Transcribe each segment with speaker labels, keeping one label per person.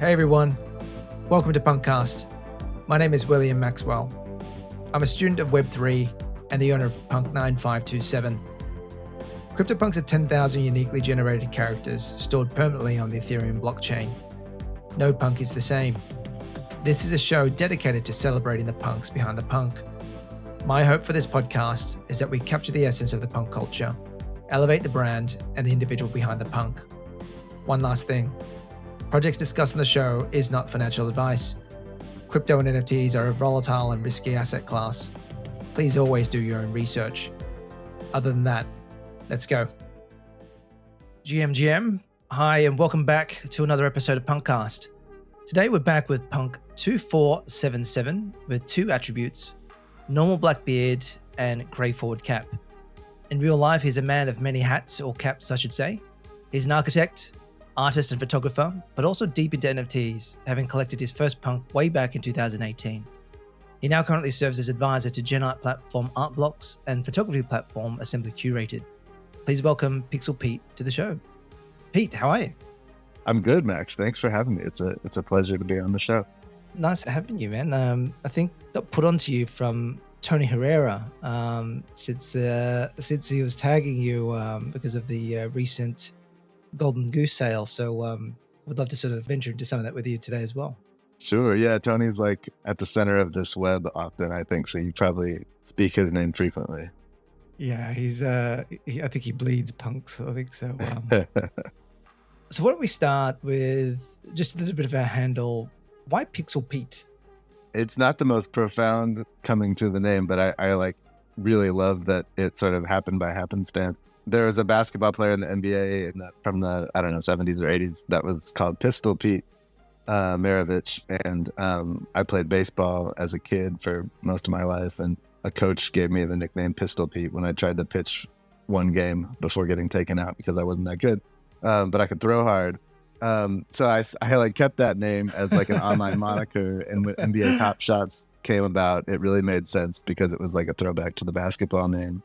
Speaker 1: Hey everyone, welcome to PunkCast. My name is William Maxwell. I'm a student of Web3 and the owner of Punk 9527. CryptoPunks are 10,000 uniquely generated characters stored permanently on the Ethereum blockchain. No punk is the same. This is a show dedicated to celebrating the punks behind the punk. My hope for this podcast is that we capture the essence of the punk culture, elevate the brand and the individual behind the punk. One last thing. Projects discussed on the show is not financial advice. Crypto and NFTs are a volatile and risky asset class. Please always do your own research. Other than that, let's go. GM, hi and welcome back to another episode of PunkCast. Today we're back with Punk 2477 with two attributes, normal black beard and grey forward cap. In real life, he's a man of many hats, or caps I should say. He's an architect, artist and photographer, but also deep into NFTs, having collected his first punk way back in 2018. He now currently serves as advisor to gen art platform Artblocks and photography platform Assembly Curated. Please welcome PixelPete to the show. Pete, how are you?
Speaker 2: I'm good, Max. Thanks for having me. It's a pleasure to be on the show.
Speaker 1: Nice having you, man. I think got put onto you from Tony Herrera since he was tagging you because of the recent Golden Goose sale. So would love to sort of venture into some of that with you today as well.
Speaker 2: Sure. Yeah. Tony's like at the center of this web often, I think. So you probably speak his name frequently.
Speaker 1: Yeah, he's I think he bleeds punks. I think so. So why don't we start with just a little bit of our handle. Why PixelPete?
Speaker 2: It's not the most profound coming to the name, but I like really love that it sort of happened by happenstance. There was a basketball player in the NBA from the, 70s or 80s that was called Pistol Pete Marovitch. And I played baseball as a kid for most of my life. And a coach gave me the nickname Pistol Pete when I tried to pitch one game before getting taken out because I wasn't that good. But I could throw hard. So I like kept that name as like an online moniker. And when NBA Top Shots came about, it really made sense because it was like a throwback to the basketball name.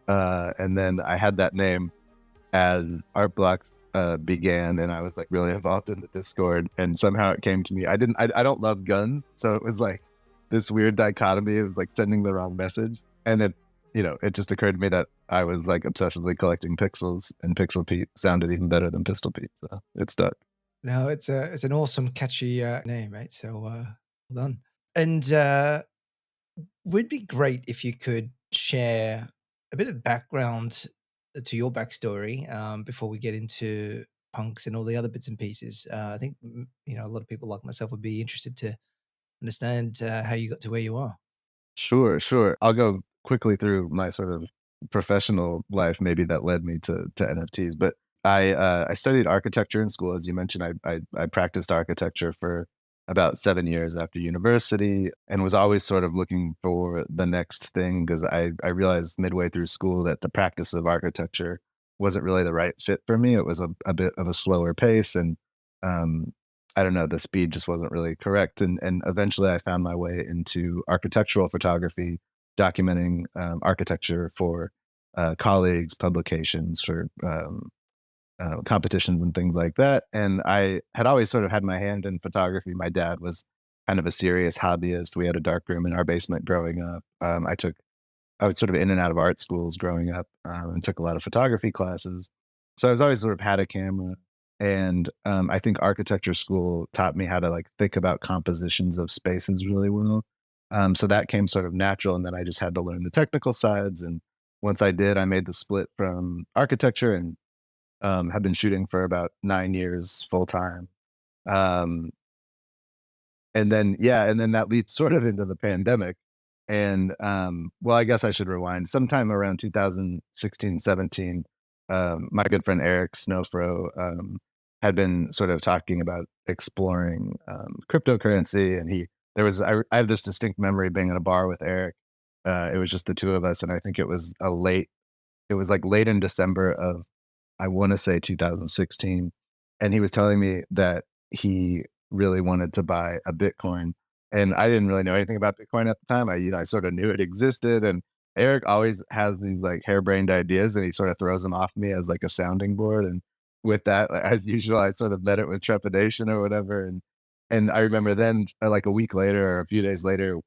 Speaker 2: And then I had that name as Artblocks began, and I was like really involved in the Discord, and somehow it came to me. I don't love guns, so it was like this weird dichotomy. It was like sending the wrong message, and it just occurred to me that I was like obsessively collecting pixels, and Pixel Pete sounded even better than Pistol Pete, so it stuck.
Speaker 1: No, it's an awesome, catchy name, right? So well done. And would be great if you could share a bit of background to your backstory before we get into punks and all the other bits and pieces. I think a lot of people like myself would be interested to understand how you got to where you are.
Speaker 2: Sure. I'll go quickly through my sort of professional life, maybe that led me to NFTs. But I studied architecture in school, as you mentioned. I practiced architecture for about 7 years after university and was always sort of looking for the next thing because I realized midway through school that the practice of architecture wasn't really the right fit for me. It was a bit of a slower pace and I don't know, the speed just wasn't really correct. And eventually I found my way into architectural photography, documenting architecture for colleagues, publications, for competitions and things like that. And I had always sort of had my hand in photography. My dad was kind of a serious hobbyist. We had a darkroom in our basement growing up. I was sort of in and out of art schools growing up and took a lot of photography classes. So I was always sort of had a camera. And I think architecture school taught me how to like think about compositions of spaces really well. So that came sort of natural. And then I just had to learn the technical sides. And once I did, I made the split from architecture and have been shooting for about 9 years full time. And then that leads sort of into the pandemic. And well, I guess I should rewind. Sometime around 2016, 17, my good friend Eric Snowfro had been sort of talking about exploring cryptocurrency. And I have this distinct memory being in a bar with Eric. It was just the two of us. And I think it was late in December of, I want to say 2016. And he was telling me that he really wanted to buy a Bitcoin. And I didn't really know anything about Bitcoin at the time. I sort of knew it existed. And Eric always has these like harebrained ideas and he sort of throws them off me as like a sounding board. And with that, as usual, I sort of met it with trepidation or whatever. And I remember then, like a week later or a few days later,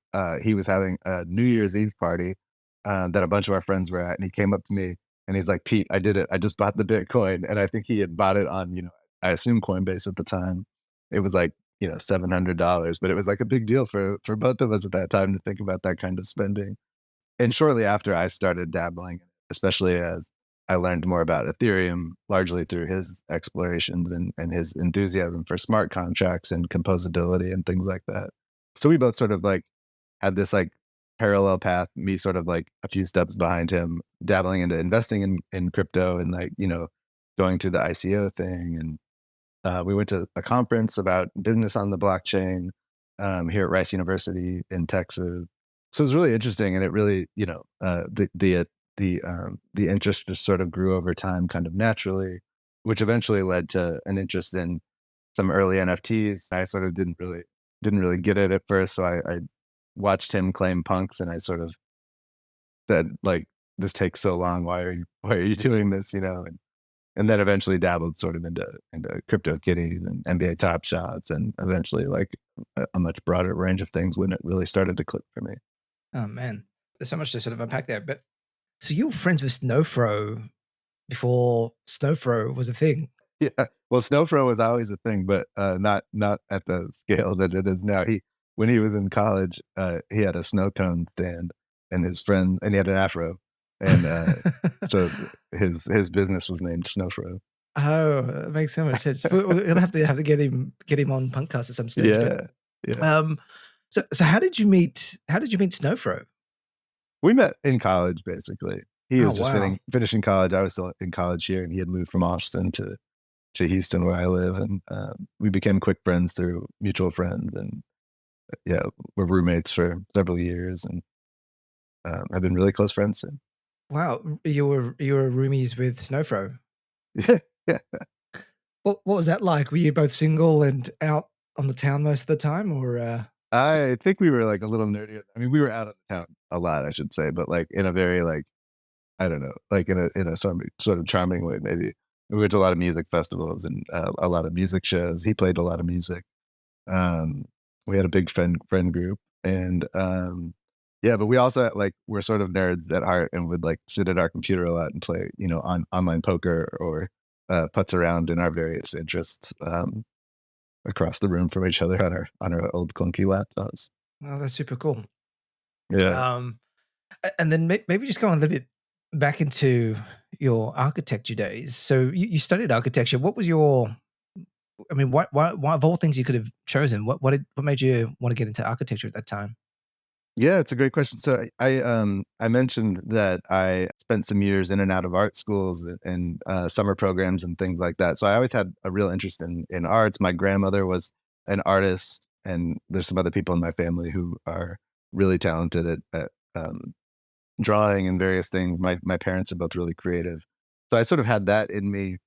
Speaker 2: he was having a New Year's Eve party that a bunch of our friends were at, and he came up to me and he's like, "Pete, I did it. I just bought the Bitcoin." And I think he had bought it on, I assume Coinbase at the time. It was like, $700, but it was like a big deal for both of us at that time to think about that kind of spending. And shortly after, I started dabbling, especially as I learned more about Ethereum, largely through his explorations and his enthusiasm for smart contracts and composability and things like that. So we both sort of like had this like parallel path, me sort of like a few steps behind him, dabbling into investing in crypto and like, going through the ICO thing. And we went to a conference about business on the blockchain here at Rice University in Texas. So it was really interesting, and it really, the interest just sort of grew over time, kind of naturally, which eventually led to an interest in some early NFTs. I sort of didn't really get it at first, so I watched him claim punks, and I sort of said like, "This takes so long. Why are you doing this?" And then eventually dabbled sort of into CryptoKitties and NBA Top Shots, and eventually like a much broader range of things when it really started to click for me.
Speaker 1: Oh man, there's so much to sort of unpack there. But so you were friends with Snowfro before Snowfro was a thing.
Speaker 2: Yeah, well, Snowfro was always a thing, but not at the scale that it is now. When he was in college, he had a snow cone stand, and he had an afro, and so his business was named Snowfro.
Speaker 1: Oh, that makes so much sense. We'll have to get him on Punkcast at some stage. But
Speaker 2: Yeah, yeah.
Speaker 1: um, so how did you meet? How did you meet Snowfro?
Speaker 2: We met in college, basically. He
Speaker 1: Oh
Speaker 2: was just
Speaker 1: wow,
Speaker 2: finishing college. I was still in college here, and he had moved from Austin to Houston, where I live, and we became quick friends through mutual friends, and yeah, we're roommates for several years, and I've been really close friends since.
Speaker 1: wow! You were roomies with Snowfro.
Speaker 2: Yeah, yeah.
Speaker 1: What was that like? Were you both single and out on the town most of the time, or
Speaker 2: I think we were like a little nerdy. I mean, we were out of town a lot, I should say, but like in a very like I don't know, like in a some sort of charming way, maybe. We went to a lot of music festivals and a lot of music shows. He played a lot of music. Um, we had a big friend group, and yeah, but we also like we're sort of nerds at heart, and would like sit at our computer a lot and play, on online poker or putz around in our various interests across the room from each other on our old clunky laptops.
Speaker 1: oh, that's super cool.
Speaker 2: Yeah,
Speaker 1: Um, and then maybe just go on a little bit back into your architecture days. So you studied architecture. What was your? I mean, why of all things you could have chosen? What made you want to get into architecture at that time?
Speaker 2: yeah, it's a great question. So I mentioned that I spent some years in and out of art schools and summer programs and things like that. So I always had a real interest in arts. My grandmother was an artist, and there's some other people in my family who are really talented at drawing and various things. My parents are both really creative, so I sort of had that in me.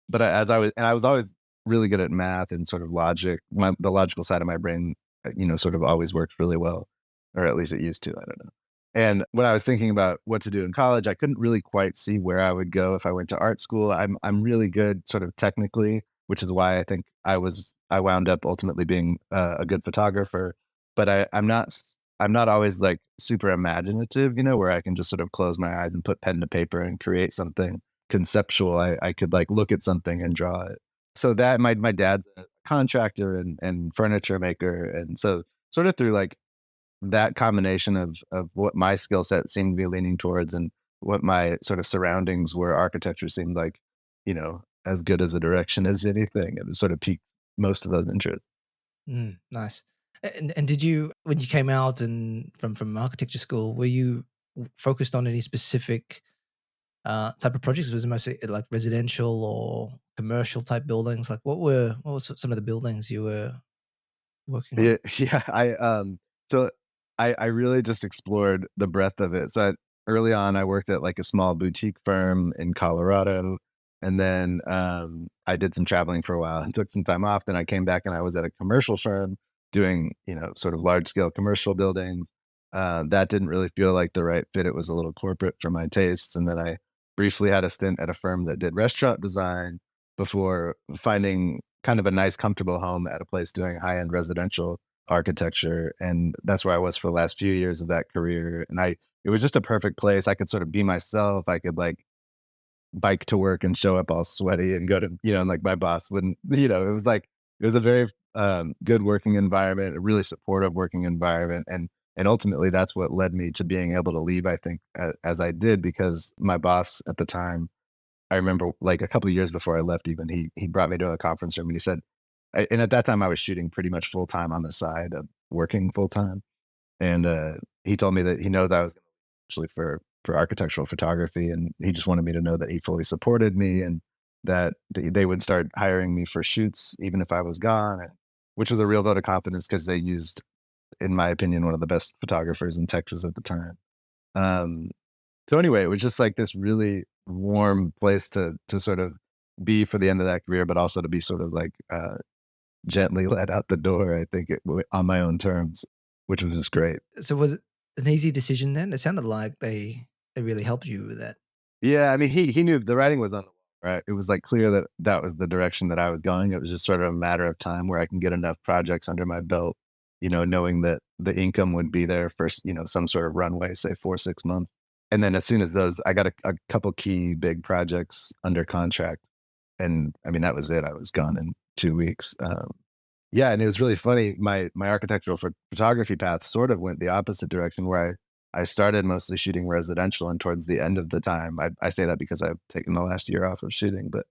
Speaker 2: But I was always really good at math and sort of logic. The logical side of my brain, sort of always worked really well, or at least it used to. I don't know. And when I was thinking about what to do in college, I couldn't really quite see where I would go if I went to art school. I'm really good sort of technically, which is why I think I wound up ultimately being a good photographer. But I'm not always like super imaginative, where I can just sort of close my eyes and put pen to paper and create something conceptual. I could like look at something and draw it. So that my dad's a contractor and furniture maker, and so sort of through like that combination of what my skill set seemed to be leaning towards and what my sort of surroundings were, architecture seemed like, as good as a direction as anything, and it sort of piqued most of those interests.
Speaker 1: Nice. And did you, when you came out and from architecture school, were you focused on any specific type of projects? Was it mostly like residential or commercial type buildings? Like what was some of the buildings you were working on?
Speaker 2: Yeah, yeah. So I really just explored the breadth of it. So early on, I worked at like a small boutique firm in Colorado, and then I did some traveling for a while and took some time off. Then I came back and I was at a commercial firm doing, sort of large scale commercial buildings. That didn't really feel like the right fit. It was a little corporate for my tastes. And then I briefly had a stint at a firm that did restaurant design. before finding kind of a nice, comfortable home at a place doing high-end residential architecture. And that's where I was for the last few years of that career. And it was just a perfect place. I could sort of be myself. I could like bike to work and show up all sweaty and go to, and like my boss wouldn't, it was a very good working environment, a really supportive working environment. And ultimately that's what led me to being able to leave, I think, as I did, because my boss at the time, I remember like a couple of years before I left, even he brought me to a conference room and he said, and at that time I was shooting pretty much full time on the side of working full time. And he told me that he knows I was going to actually for architectural photography, and he just wanted me to know that he fully supported me and that they would start hiring me for shoots even if I was gone, which was a real vote of confidence because they used, in my opinion, one of the best photographers in Texas at the time. Um, so anyway, it was just like this really warm place to sort of be for the end of that career, but also to be sort of like gently let out the door, I think, on my own terms, which was just great.
Speaker 1: So was it an easy decision then? It sounded like they really helped you with that.
Speaker 2: Yeah, I mean, he knew the writing was on the wall, right? It was like clear that that was the direction that I was going. It was just sort of a matter of time where I can get enough projects under my belt, knowing that the income would be there for, some sort of runway, say 4 6 months. And then as soon as those, I got a couple key big projects under contract. And I mean, that was it. I was gone in 2 weeks. Yeah, and it was really funny. My architectural photography path sort of went the opposite direction, where I started mostly shooting residential, and towards the end of the time, I say that because I've taken the last year off of shooting, but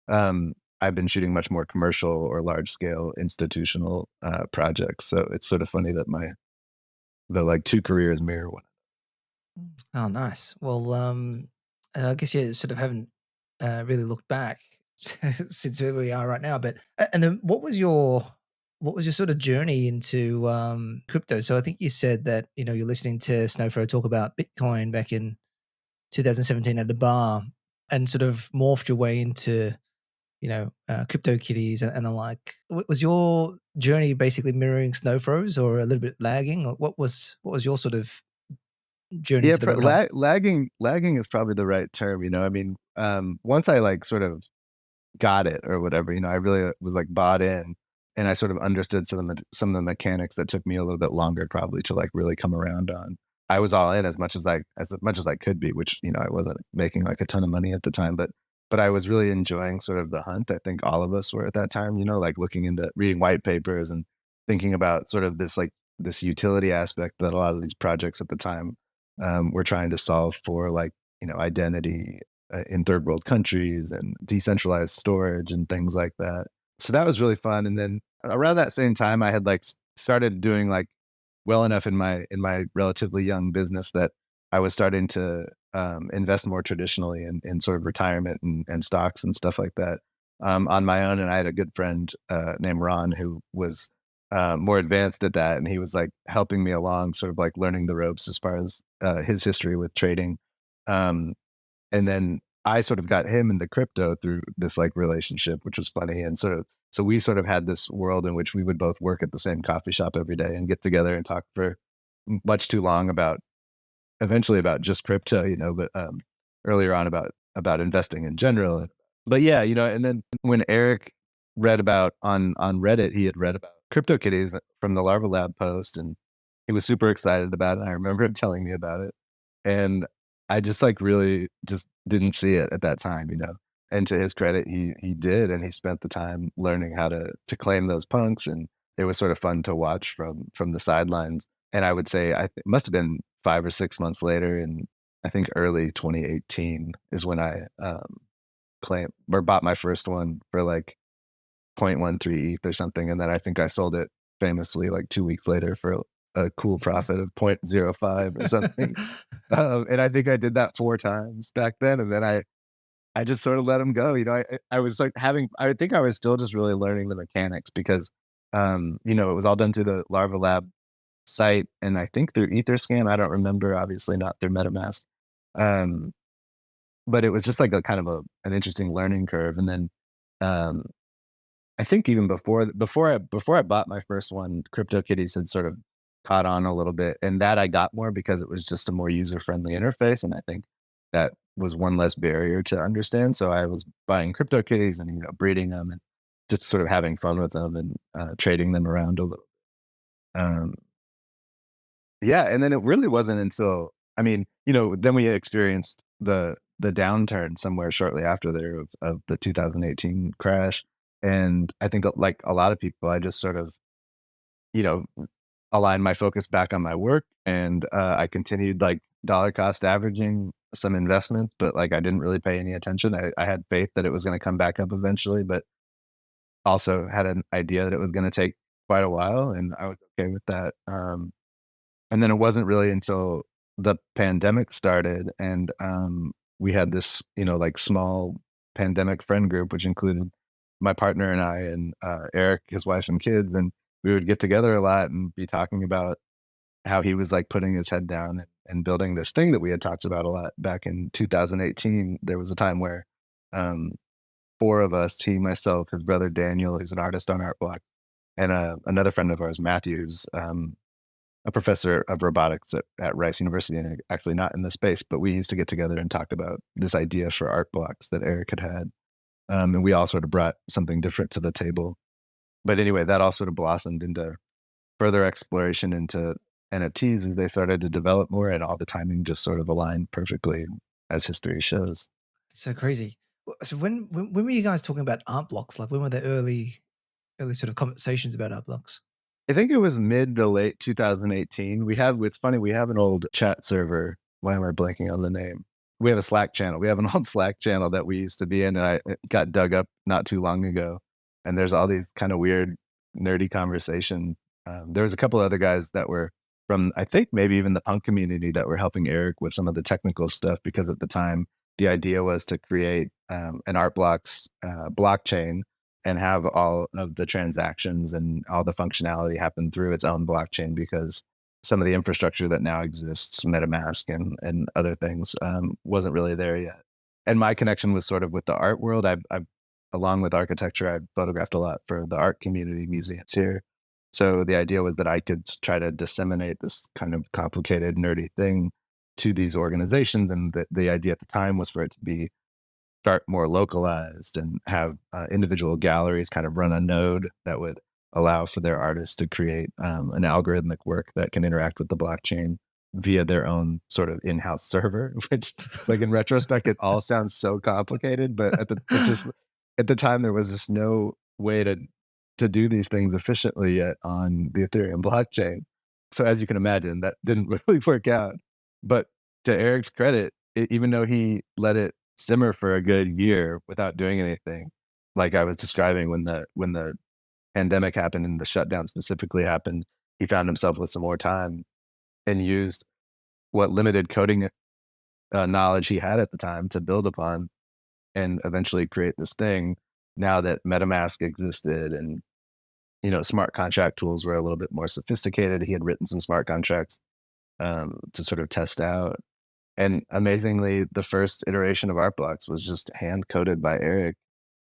Speaker 2: I've been shooting much more commercial or large scale institutional projects. So it's sort of funny that the like two careers mirror one.
Speaker 1: Oh, nice. Well, and I guess you sort of haven't really looked back since where we are right now. But and then what was your sort of journey into crypto? So I think you said that you're listening to Snowfro talk about Bitcoin back in 2017 at the bar, and sort of morphed your way into CryptoKitties and the like. Was your journey basically mirroring Snowfro's, or a little bit lagging? Or what was your sort of journey
Speaker 2: Yeah,
Speaker 1: to the rabbit hole?
Speaker 2: lagging is probably the right term. I mean, once I like sort of got it or whatever, I really was like bought in, and I sort of understood some of the mechanics that took me a little bit longer probably to like really come around on. I was all in as much as I could be, which I wasn't making like a ton of money at the time, but I was really enjoying sort of the hunt. I think all of us were at that time, like looking into reading white papers and thinking about sort of this utility aspect that a lot of these projects at the time were trying to solve for, like identity in third world countries and decentralized storage and things like that. So that was really fun. And then around that same time, I had like started doing like well enough in my relatively young business that I was starting to invest more traditionally in sort of retirement and stocks and stuff like that on my own. And I had a good friend named Ron who was more advanced at that, and he was like helping me along, sort of like learning the ropes as far as his history with trading. Um, and then I sort of got him into crypto through this like relationship, which was funny. And so we sort of had this world in which we would both work at the same coffee shop every day and get together and talk for much too long eventually about just crypto, but earlier on about investing in general. But yeah, and then when Eric read about on Reddit, he had read about CryptoKitties from the Larva Lab post, and he was super excited about it. I remember him telling me about it. And I just like really just didn't see it at that time, And to his credit, he did, and he spent the time learning how to claim those punks, and it was sort of fun to watch from the sidelines. And I would say it must have been 5 or 6 months later, and I think early 2018 is when I claimed or bought my first one for like 0.13 ETH or something, and then I think I sold it famously like 2 weeks later for a cool profit of 0.05 or something. And I think I did that 4 times back then, and then I just sort of let them go. I was like I think I was still just really learning the mechanics because, it was all done through the Larva Lab site, and I think through Etherscan. I don't remember, obviously not through MetaMask. Um, but it was just like a kind of an interesting learning curve. And then, I think even before I bought my first one, CryptoKitties had sort of caught on a little bit, and that I got more because it was just a more user friendly interface, and I think that was one less barrier to understand. So I was buying CryptoKitties and breeding them and just sort of having fun with them and trading them around a little. Um, yeah, and then it really wasn't until then we experienced the downturn somewhere shortly after there of the 2018 crash, and I think like a lot of people, I just sort of you know aligned my focus back on my work, and I continued like dollar cost averaging some investments, but like I didn't really pay any attention. I had faith that it was going to come back up eventually, but also had an idea that it was going to take quite a while, and I was okay with that. And then it wasn't really until the pandemic started, and we had this, like small pandemic friend group, which included my partner and I, and Eric, his wife, and kids, and we would get together a lot and be talking about how he was like putting his head down and building this thing that we had talked about a lot back in 2018. There was a time where um, four of us, he, myself, his brother Daniel, who's an artist on Artblocks, and another friend of ours, Matthews, a professor of robotics at Rice University, and actually not in the space, but we used to get together and talk about this idea for Artblocks that Eric had. And we all sort of brought something different to the table. But anyway, that all sort of blossomed into further exploration into NFTs as they started to develop more, and all the timing just sort of aligned perfectly, as history shows.
Speaker 1: It's so crazy. So when were you guys talking about art blocks? Like when were the early sort of conversations about art blocks?
Speaker 2: I think it was mid to late 2018. It's funny, we have an old chat server. Why am I blanking on the name? We have a Slack channel. We have an old Slack channel that we used to be in, and it got dug up not too long ago. And there's all these kind of weird, nerdy conversations. There was a couple other guys that were from, I think, maybe even the punk community that were helping Eric with some of the technical stuff, because at the time, the idea was to create an Artblocks blockchain and have all of the transactions and all the functionality happen through its own blockchain, because some of the infrastructure that now exists, MetaMask and other things, wasn't really there yet. And my connection was sort of with the art world. I've along with architecture, I've photographed a lot for the art community museums here. So the idea was that I could try to disseminate this kind of complicated, nerdy thing to these organizations. And the idea at the time was for it to be start more localized and have individual galleries kind of run a node that would allow for their artists to create an algorithmic work that can interact with the blockchain via their own sort of in-house server, which like in retrospect, it all sounds so complicated, but at the time there was just no way to do these things efficiently yet on the Ethereum blockchain. So as you can imagine, that didn't really work out. But to Eric's credit, even though he let it simmer for a good year without doing anything, like I was describing, when the pandemic happened and the shutdown specifically happened, he found himself with some more time and used what limited coding knowledge he had at the time to build upon and eventually create this thing. Now that MetaMask existed and smart contract tools were a little bit more sophisticated, he had written some smart contracts to sort of test out. And amazingly, the first iteration of Artblocks was just hand coded by Eric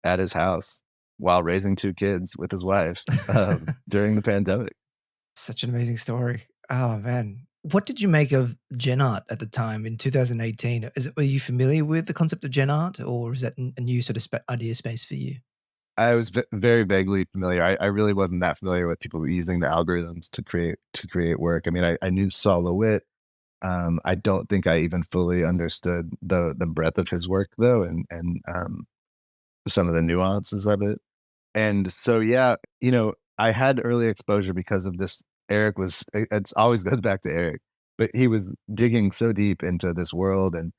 Speaker 2: at his house while raising two kids with his wife during the pandemic.
Speaker 1: Such an amazing story. Oh man. What did you make of Gen Art at the time in 2018? Were you familiar with the concept of Gen Art, or is that a new sort of idea space for you?
Speaker 2: I was very vaguely familiar. I really wasn't that familiar with people using the algorithms to create work. I mean, I knew Saul LeWitt. I don't think I even fully understood the breadth of his work though, and some of the nuances of it. And so, yeah, I had early exposure because of this. It's always goes back to Eric, but he was digging so deep into this world, and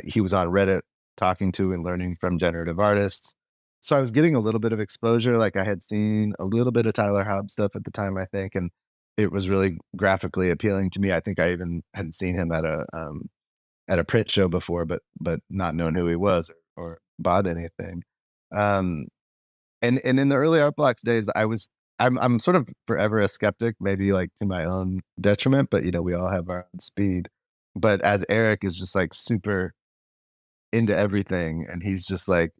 Speaker 2: he was on Reddit talking to and learning from generative artists. So I was getting a little bit of exposure. Like I had seen a little bit of Tyler Hobbs stuff at the time, I think, and it was really graphically appealing to me. I think I even had seen him at a print show before, but not known who he was or bought anything. Um, and in the early art blocks days, I'm sort of forever a skeptic, maybe like to my own detriment, but we all have our own speed. But as Eric is just like super into everything, and he's just like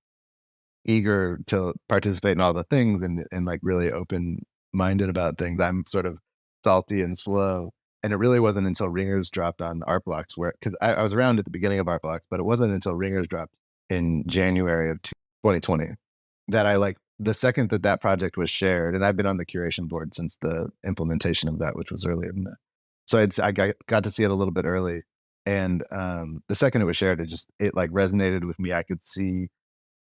Speaker 2: eager to participate in all the things, and like really open minded about things, I'm sort of salty and slow. And it really wasn't until Ringers dropped on Artblocks, where because I was around at the beginning of Artblocks, but it wasn't until Ringers dropped in January of 2020 that I like the second that that project was shared, and I've been on the curation board since the implementation of that, which was earlier than that. So I got to see it a little bit early, and the second it was shared, it like resonated with me. I could see,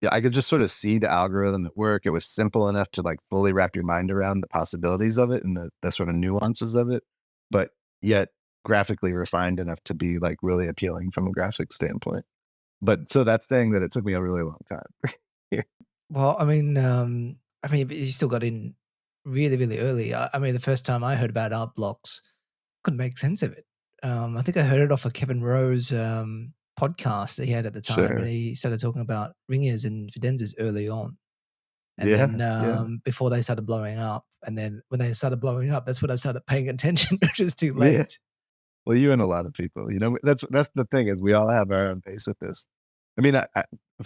Speaker 2: yeah, I could just sort of see the algorithm at work. It was simple enough to like fully wrap your mind around the possibilities of it and the sort of nuances of it, but yet graphically refined enough to be like really appealing from a graphic standpoint. But so that's saying that it took me a really long time.
Speaker 1: Well, I mean, you still got in really, really early. I mean, the first time I heard about Artblocks, couldn't make sense of it. I think I heard it off of Kevin Rowe's podcast that he had at the time, and
Speaker 2: Sure.
Speaker 1: he started talking about ringers and fidenzas early on, and
Speaker 2: Yeah.
Speaker 1: then
Speaker 2: Yeah.
Speaker 1: before they started blowing up, and then when they started blowing up, that's when I started paying attention, which is too
Speaker 2: Yeah.
Speaker 1: late.
Speaker 2: Well, you and a lot of people, that's the thing is we all have our own pace at this. I mean,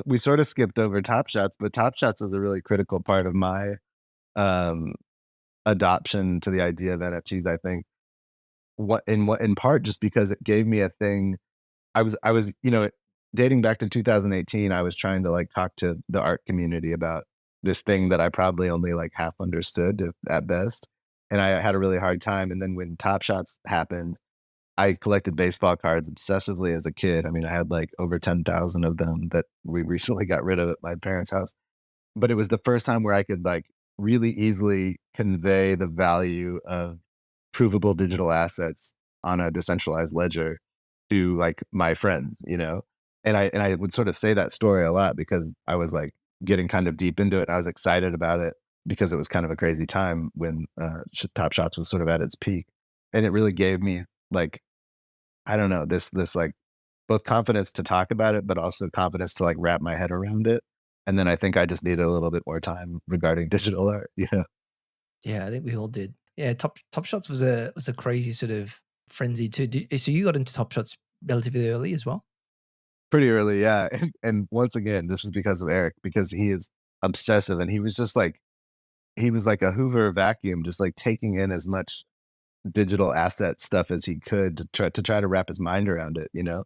Speaker 2: we sort of skipped over Top Shots, but Top Shots was a really critical part of my um, adoption to the idea of NFTs. I think what in part just because it gave me a thing. I was dating back to 2018. I was trying to like talk to the art community about this thing that I probably only like half understood at best, and I had a really hard time. And then when Top Shots happened, I collected baseball cards obsessively as a kid. I mean, I had like over 10,000 of them that we recently got rid of at my parents' house. But it was the first time where I could like really easily convey the value of provable digital assets on a decentralized ledger to like my friends, you know? And I would sort of say that story a lot because I was like getting kind of deep into it. And I was excited about it because it was kind of a crazy time when Top Shots was sort of at its peak. And it really gave me like I don't know, this like both confidence to talk about it, but also confidence to like wrap my head around it. And then I think I just needed a little bit more time regarding digital art, you know?
Speaker 1: Yeah, I think we all did. Yeah, Top Shots was a crazy sort of frenzy too. So you got into Top Shots relatively early as well.
Speaker 2: Pretty early, yeah. And once again, this is because of Eric, because he is obsessive and he was like a Hoover vacuum, just like taking in as much digital asset stuff as he could to try to wrap his mind around it, you know?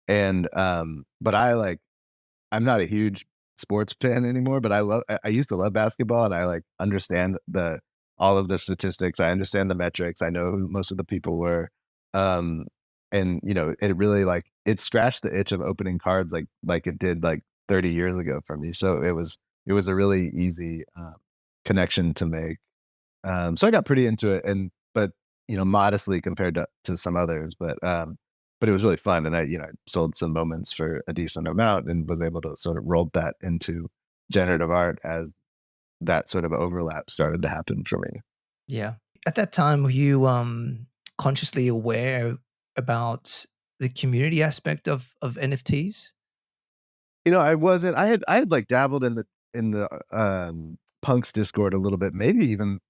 Speaker 2: And but I'm not a huge sports fan anymore, but I used to love basketball and I like understand the all of the statistics. I understand the metrics. I know who most of the people were. Um and it really like it scratched the itch of opening cards like it did like 30 years ago for me. So it was a really easy connection to make. So I got pretty into it and but modestly compared to some others, but it was really fun, and I sold some moments for a decent amount and was able to sort of roll that into generative art as that sort of overlap started to happen for me.
Speaker 1: Yeah. At that time, were you consciously aware about the community aspect of NFTs?
Speaker 2: I wasn't. I had like dabbled in the punks Discord a little bit, maybe even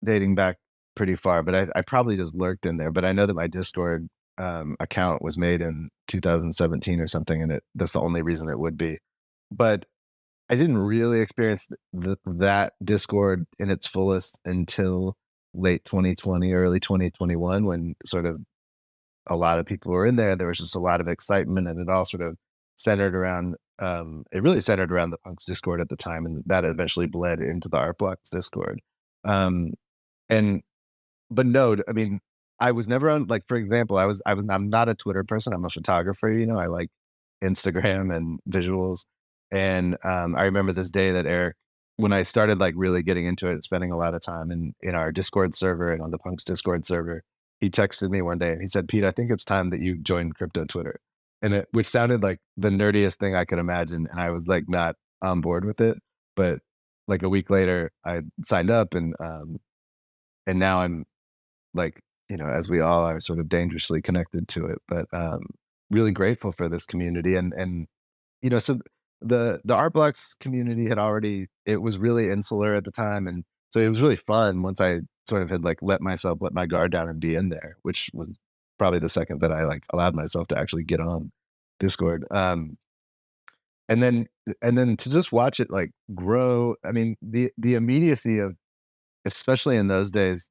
Speaker 2: dating back pretty far, but I probably just lurked in there. But I know that my Discord account was made in 2017 or something, and that's the only reason it would be. But I didn't really experience that Discord in its fullest until late 2020, early 2021, when sort of a lot of people were in there. There was just a lot of excitement, and it all sort of centered around. It really centered around the punks Discord at the time, and that eventually bled into the Artblocks Discord. Um, and but no, I mean, I was never on like, for example, I'm not a Twitter person. I'm a photographer, I like Instagram and visuals. And I remember this day that Eric, when I started like really getting into it, spending a lot of time in our Discord server and on the Punks Discord server, he texted me one day and he said, "Pete, I think it's time that you join crypto Twitter." Which sounded like the nerdiest thing I could imagine. And I was like not on board with it. But like a week later, I signed up and now I'm like, as we all are sort of dangerously connected to it, but really grateful for this community. So the Art Blocks community it was really insular at the time. And so it was really fun once I sort of had like let my guard down and be in there, which was probably the second that I like allowed myself to actually get on Discord. And then to just watch it like grow. I mean, the immediacy of, especially in those days,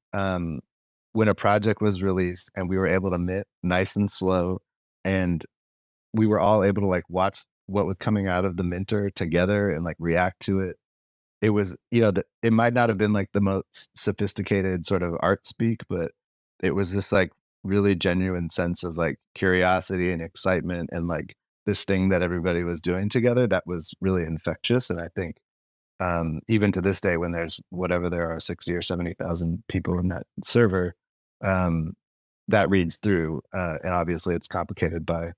Speaker 2: when a project was released and we were able to mint nice and slow, and we were all able to like watch what was coming out of the minter together and like react to it. It was, it might not have been like the most sophisticated sort of art speak, but it was this like really genuine sense of like curiosity and excitement and like this thing that everybody was doing together that was really infectious. And I think even to this day, when there's whatever there are 60 or 70,000 people in that server, um, that reads through. And obviously it's complicated by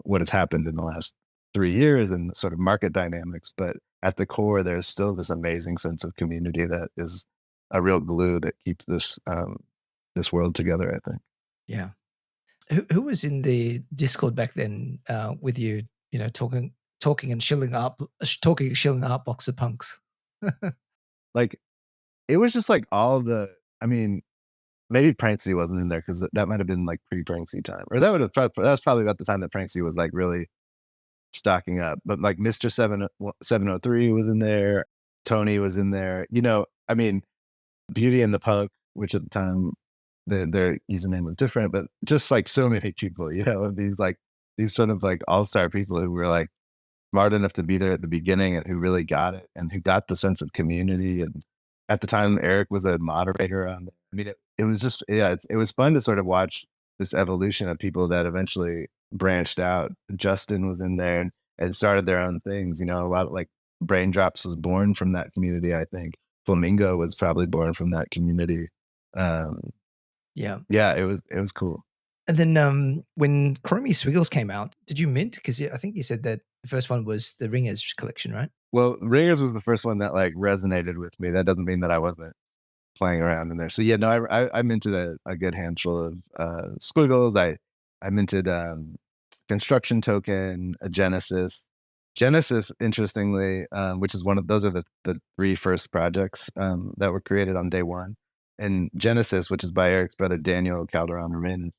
Speaker 2: what has happened in the last 3 years and sort of market dynamics. But at the core, there's still this amazing sense of community that is a real glue that keeps this world together, I think.
Speaker 1: Yeah. Who was in the Discord back then with you? Talking and shilling Artblocks of punks.
Speaker 2: Like, it was just like I mean, maybe Pranksy wasn't in there because that might have been like pre-Pranksy time, or that was probably about the time that Pranksy was like really stocking up. But like Mr. 703 was in there, Tony was in there. I mean, Beauty and the Punk, which at the time their username was different, but just like so many people, of these sort of like all-star people who were like smart enough to be there at the beginning and who really got it and who got the sense of community. And at the time, Eric was a moderator on there. I mean, it was just, yeah, it was fun to sort of watch this evolution of people that eventually branched out. Justin was in there and started their own things. A lot of like Braindrops was born from that community, I think. Flamingo was probably born from that community.
Speaker 1: Yeah.
Speaker 2: Yeah, it was cool.
Speaker 1: And then when Chromie Swiggles came out, did you mint? Because I think you said that the first one was the Ringers collection, right?
Speaker 2: Well, Ringers was the first one that like resonated with me. That doesn't mean that I wasn't playing around in there. So yeah, no, I minted a good handful of squiggles. I minted construction token, a Genesis. Genesis, interestingly, which is those are the three first projects that were created on day one. And Genesis, which is by Eric's brother Daniel Calderon Ramirez,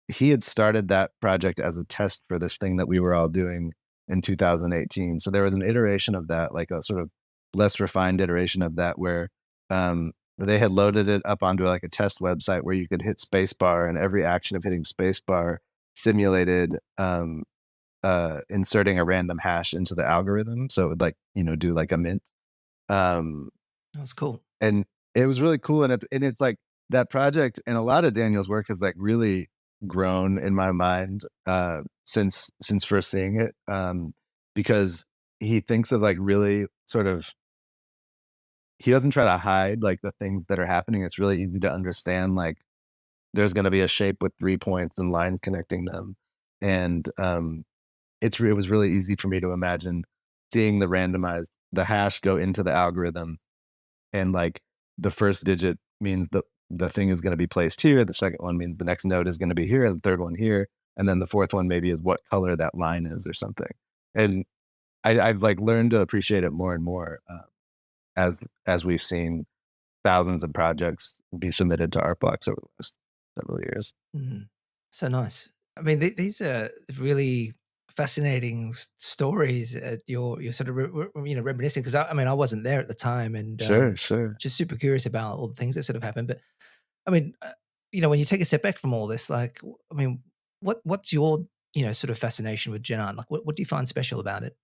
Speaker 2: he had started that project as a test for this thing that we were all doing in 2018. So there was an iteration of that, like a sort of less refined iteration of that, where they had loaded it up onto like a test website where you could hit spacebar, and every action of hitting spacebar simulated inserting a random hash into the algorithm. So it would like, do like a mint.
Speaker 1: That's cool.
Speaker 2: And it was really cool. And it's like that project and a lot of Daniel's work has like really grown in my mind since first seeing it, because he thinks of like really sort of, he doesn't try to hide like the things that are happening. It's really easy to understand, like there's going to be a shape with 3 points and lines connecting them. And it was really easy for me to imagine seeing the hash go into the algorithm, and like the first digit means the thing is going to be placed here. The second one means the next node is going to be here. The third one here. And then the fourth one maybe is what color that line is or something. And I've like learned to appreciate it more and more as we've seen thousands of projects be submitted to Artblocks over the last several years.
Speaker 1: Mm-hmm. So nice. I mean, these are really fascinating stories. You're sort of reminiscing, because I wasn't there at the time, and
Speaker 2: Sure.
Speaker 1: just super curious about all the things that sort of happened. But I mean, when you take a step back from all this, like, I mean, what's your sort of fascination with Gen Art? Like, what do you find special about it?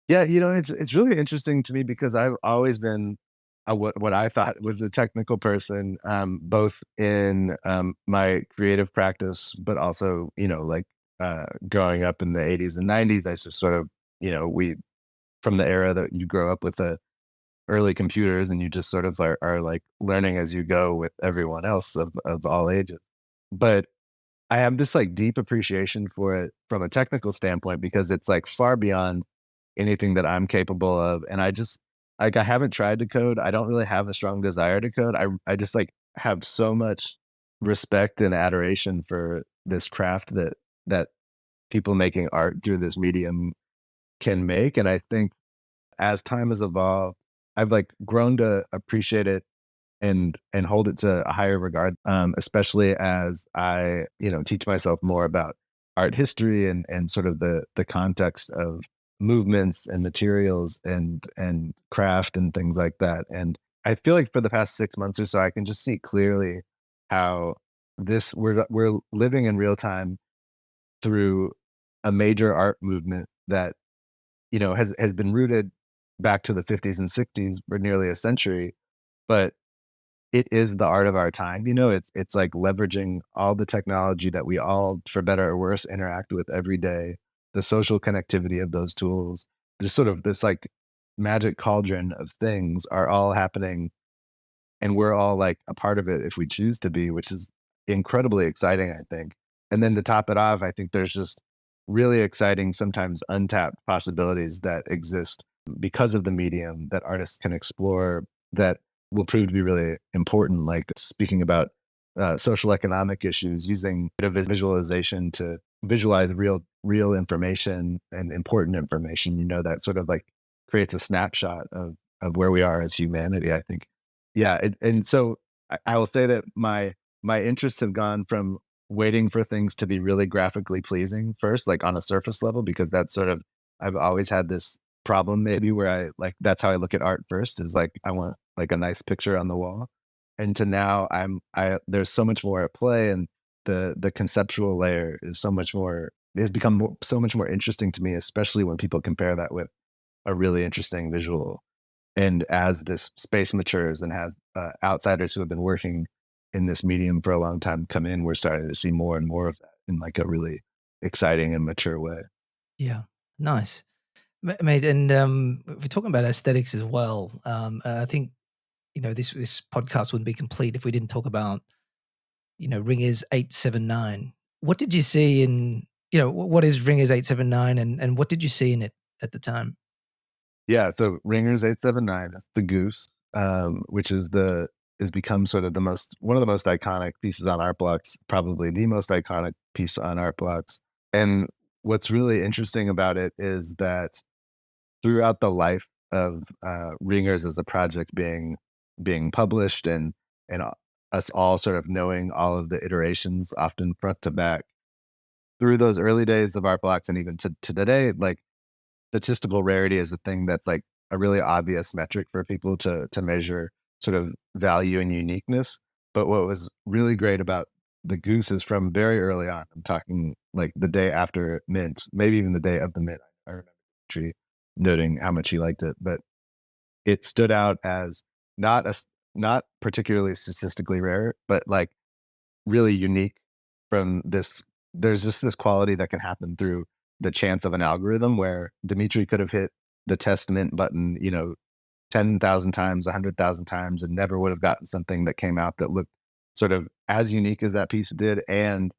Speaker 2: Yeah, it's really interesting to me because I've always been what I thought was a technical person, both in my creative practice, but also like growing up in the 80s and 90s. I just sort of we from the era that you grow up with the early computers, and you just sort of are like learning as you go with everyone else of all ages. But I have this like deep appreciation for it from a technical standpoint because it's like far beyond anything that I'm capable of. And I just like, I haven't tried to code. I don't really have a strong desire to code. I just like have so much respect and adoration for this craft that people making art through this medium can make. And I think as time has evolved, I've like grown to appreciate it and hold it to a higher regard, especially as I teach myself more about art history and sort of the context of movements and materials and craft and things like that. And I feel like for the past 6 months or so, I can just see clearly how we're living in real time through a major art movement that has been rooted back to the 50s and 60s for nearly a century, but it is the art of our time. It's like leveraging all the technology that we all, for better or worse, interact with every day, the social connectivity of those tools. There's sort of this like magic cauldron of things are all happening, and we're all like a part of it if we choose to be, which is incredibly exciting, I think. And then to top it off, I think there's just really exciting, sometimes untapped possibilities that exist because of the medium that artists can explore that will prove to be really important. Like speaking about social economic issues, using a bit of visualization to visualize real information and important information. That sort of like creates a snapshot of where we are as humanity, I think. Yeah, and so I will say that my interests have gone from waiting for things to be really graphically pleasing first, like on a surface level, because that's sort of I've always had this problem maybe where I like that's how I look at art first is like I want like a nice picture on the wall. And to now I there's so much more at play, and the conceptual layer is so much more has become so much more interesting to me, especially when people compare that with a really interesting visual. And as this space matures and has outsiders who have been working in this medium for a long time come in, we're starting to see more and more of that in like a really exciting and mature way.
Speaker 1: Yeah, nice. Mate, and if we're talking about aesthetics as well, I think this podcast wouldn't be complete if we didn't talk about Ringers 879. What did you see in what is Ringers 879, and what did you see in it at the time?
Speaker 2: Yeah, so Ringers 879 is the goose, which is become sort of one of the most iconic pieces on Artblocks, probably the most iconic piece on Artblocks. And what's really interesting about it is that throughout the life of Ringers as a project being published and us all sort of knowing all of the iterations, often front to back, through those early days of Artblocks and even to today, like statistical rarity is a thing that's like a really obvious metric for people to measure sort of value and uniqueness. But what was really great about the goose is from very early on. I'm talking like the day after mint, maybe even the day of the mint. I remember Tree noting how much he liked it, but it stood out as not particularly statistically rare, but like really unique from this. There's just this quality that can happen through the chance of an algorithm where Dimitri could have hit the test mint button, 10,000 times, 100,000 times, and never would have gotten something that came out that looked sort of as unique as that piece did and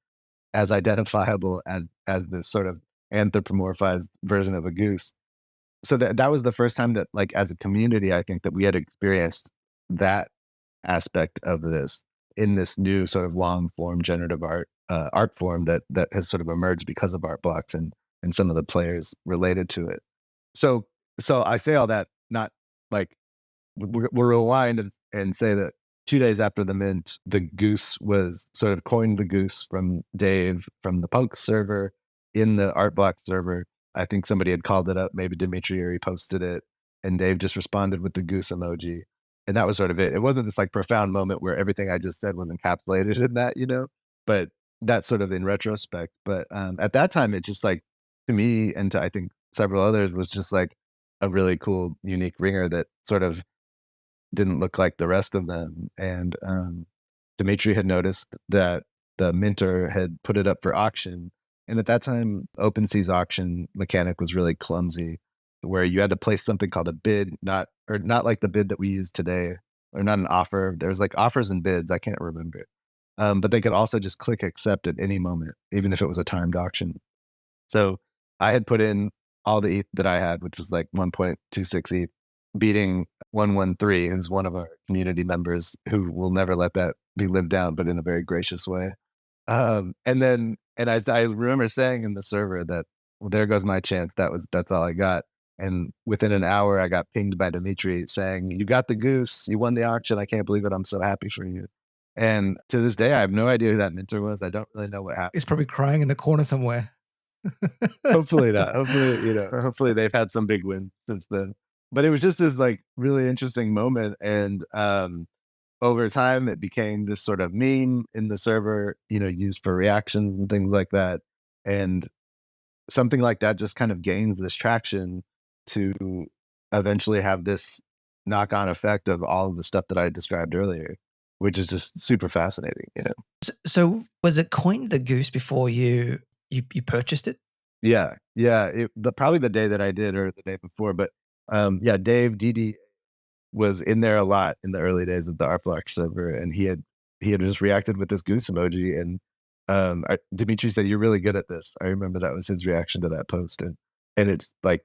Speaker 2: as identifiable as this sort of anthropomorphized version of a goose. So that was the first time that, like, as a community, I think that we had experienced that aspect of this in this new sort of long form generative art form that has sort of emerged because of art blocks and some of the players related to it. So so I say all that not like we'll rewind and say that 2 days after the mint, the goose was sort of coined the goose from Dave from the Punk server in the art block server. I think somebody had called it up, maybe Dimitri or he posted it, and Dave just responded with the goose emoji. And that was sort of it. It wasn't this like profound moment where everything I just said was encapsulated in that, but that's sort of in retrospect. But at that time, it just like to me and to I think several others was just like a really cool, unique ringer that sort of didn't look like the rest of them. And Dimitri had noticed that the minter had put it up for auction. And at that time, OpenSea's auction mechanic was really clumsy, where you had to place something called a bid, not like the bid that we use today, or not an offer. There's like offers and bids. I can't remember. But they could also just click accept at any moment, even if it was a timed auction. So I had put in all the ETH that I had, which was like 1.26 ETH, beating 113, who's one of our community members who will never let that be lived down, but in a very gracious way. And I remember saying in the server that, well, there goes my chance. That's all I got. And within an hour, I got pinged by Dimitri saying, "You got the goose. You won the auction. I can't believe it. I'm so happy for you." And to this day, I have no idea who that mentor was. I don't really know what happened.
Speaker 1: He's probably crying in the corner somewhere.
Speaker 2: Hopefully not. Hopefully they've had some big wins since then. But it was just this like really interesting moment. And over time, it became this sort of meme in the server, used for reactions and things like that. And something like that just kind of gains this traction to eventually have this knock-on effect of all of the stuff that I described earlier, which is just super fascinating.
Speaker 1: So was it coined the goose before you purchased it?
Speaker 2: Yeah. Probably the day that I did or the day before, but yeah, Dave DD was in there a lot in the early days of the Artblocks server, and he had just reacted with this goose emoji, and Dimitri said, "You're really good at this." I remember that was his reaction to that post, and it's like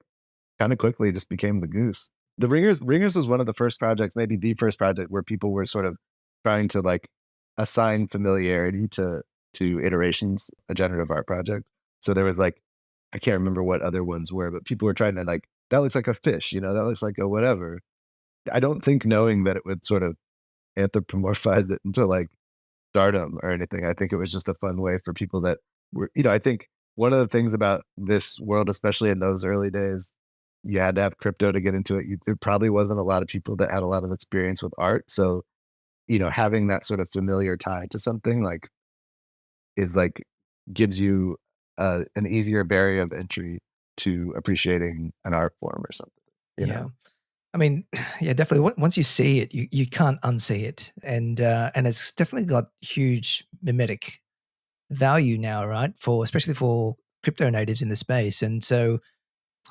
Speaker 2: kind of quickly just became the goose. The Ringers was one of the first projects, maybe the first project where people were sort of trying to like assign familiarity to iterations, a generative art project. So there was like, I can't remember what other ones were, but people were trying to like, that looks like a fish, that looks like a whatever. I don't think knowing that it would sort of anthropomorphize it into like stardom or anything. I think it was just a fun way for people that were, I think one of the things about this world, especially in those early days, you had to have crypto to get into it. There probably wasn't a lot of people that had a lot of experience with art. So, having that sort of familiar tie to something like is like gives you an easier barrier of entry to appreciating an art form or something, you
Speaker 1: Yeah.
Speaker 2: know?
Speaker 1: I mean, yeah, definitely. Once you see it, you can't unsee it, and it's definitely got huge mimetic value now, right? For especially for crypto natives in the space, and so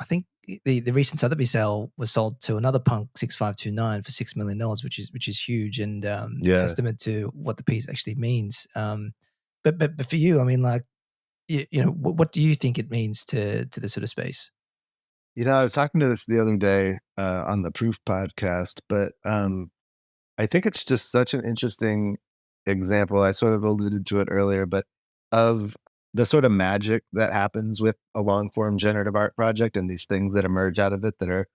Speaker 1: I think the recent Sotheby's sale was sold to another punk 6529 for $6 million, which is huge and
Speaker 2: Yeah.
Speaker 1: testament to what the piece actually means. But for you, I mean, like what do you think it means to the sort of space?
Speaker 2: I was talking to this the other day on the Proof podcast, but I think it's just such an interesting example. I sort of alluded to it earlier, but of the sort of magic that happens with a long form generative art project and these things that emerge out of it that are